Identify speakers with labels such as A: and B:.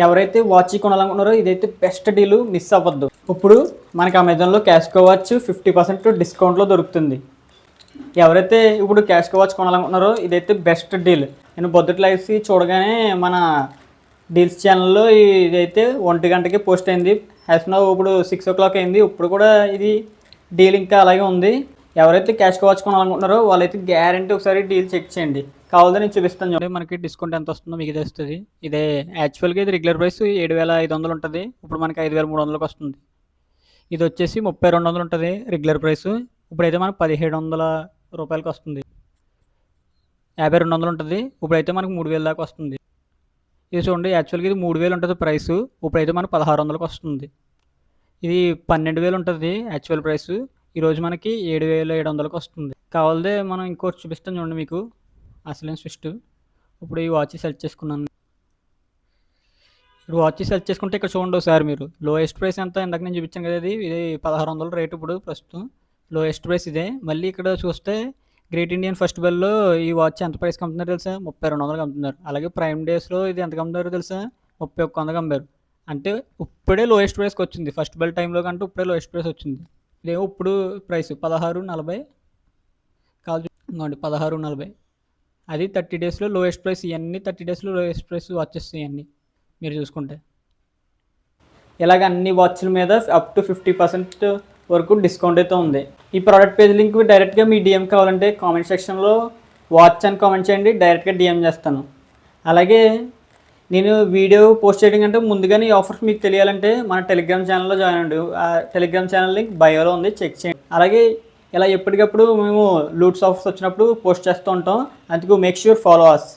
A: ఎవరైతే వాచ్ కొనాలనుకున్నారో ఇదైతే best deal, miss అవ్వద్దు. ఇప్పుడు మనకి అమెజాన్లో క్యాష్కో వాచ్ 50% డిస్కౌంట్లో దొరుకుతుంది. ఎవరైతే ఇప్పుడు క్యాష్కో వాచ్ కొనాలనుకున్నారో ఇదైతే బెస్ట్ డీల్. నేను పొద్దుట లేసి చూడగానే మన డీల్స్ ఛానల్లో ఇదైతే 1 గంటకి పోస్ట్ అయింది. నౌ ఇప్పుడు 6 o'clock అయింది. ఇప్పుడు కూడా ఇది డీల్ ఇంకా అలాగే ఉంది. ఎవరైతే క్యాష్కో వాచ్ కొనాలనుకుంటున్నారో వాళ్ళైతే గ్యారంటీ ఒకసారి డీల్ చెక్ చేయండి. కావాలని నేను చూపిస్తాను చూడండి. మనకి డిస్కౌంట్ ఎంత వస్తుందో మీకు తెలుస్తుంది. ఇదే యాక్చువల్గా ఇది రెగ్యులర్ ప్రైస్ 7,500 ఉంటుంది. ఇప్పుడు మనకి 5,300కి వస్తుంది. ఇది వచ్చేసి 3,200 ఉంటుంది రెగ్యులర్ ప్రైస్. ఇప్పుడైతే మనకు 1,700 రూపాయలకి వస్తుంది. 5,200 ఉంటుంది. ఇప్పుడైతే మనకు 3,000 దాకా వస్తుంది. ఇది చూడండి, యాక్చువల్గా ఇది 3,000 ఉంటుంది ప్రైస్. ఇప్పుడైతే మనకు 1,600కి వస్తుంది. ఇది 12,000 ఉంటుంది యాక్చువల్ ప్రైస్. ఈరోజు మనకి 7,700కి వస్తుంది. కావాలంటే మనం ఇంకోటి చూపిస్తాను చూడండి మీకు అసలైన స్విస్ట్. ఇప్పుడు ఈ వాచ్ సెలెక్ట్ చేసుకున్నాను. ఇప్పుడు వాచ్ సెలెక్ట్ చేసుకుంటే ఇక్కడ చూడండి ఒకసారి మీరు లోయెస్ట్ ప్రైస్ ఎంత ఇందాక నేను చూపించాను కదా, ఇది 1,600 రేటు ఇప్పుడు ప్రస్తుతం. లోయెస్ట్ ప్రైస్ ఇదే. మళ్ళీ ఇక్కడ చూస్తే గ్రేట్ ఇండియన్ ఫెస్టివల్లో ఈ వాచ్ ఎంత ప్రైస్కి అమ్ముతున్నారు తెలుసా? 3,200కి అమ్ముతున్నారు. అలాగే ప్రైమ్ డేస్లో ఇది ఎంతకు అమ్ముతారో తెలుసా? 3,100కి అమ్మారు. అంటే ఇప్పుడే లోయెస్ట్ ప్రైస్కి వచ్చింది. ఫెస్టివల్ టైంలో కంటే ఇప్పుడే లోయెస్ట్ ప్రైస్ వచ్చింది. ఇదేమో ఇప్పుడు ప్రైస్ 16,40 కాదు, ఇంకోండి 16,40. అది 30 డేస్లో లోయెస్ట్ ప్రైస్. ఇవన్నీ 30 డేస్లో లోయెస్ట్ ప్రైస్ వాచెస్ ఇవన్నీ మీరు చూసుకుంటే. ఇలాగ అన్ని వాచ్ల మీద అప్ టు 50% వరకు డిస్కౌంట్ అయితే ఉంది. ఈ ప్రోడక్ట్ పేజ్ లింక్ డైరెక్ట్గా మీ డిఎం కావాలంటే కామెంట్ సెక్షన్లో వాచ్ అని కామెంట్ చేయండి, డైరెక్ట్గా డిఎం చేస్తాను. అలాగే నేను వీడియో పోస్ట్ చేయడం కంటే ముందుగానే ఈ ఆఫర్స్ మీకు తెలియాలంటే మన టెలిగ్రామ్ ఛానల్లో జాయిన్ అవ్వండి. ఆ టెలిగ్రామ్ ఛానల్ లింక్ బయోలో ఉంది, చెక్ చేయండి. అలాగే ఇలా ఎప్పటికప్పుడు మేము లూట్స్ ఆఫర్స్ వచ్చినప్పుడు పోస్ట్ చేస్తూ ఉంటాం. అందుకు మేక్ ష్యూర్ ఫాలో అస్.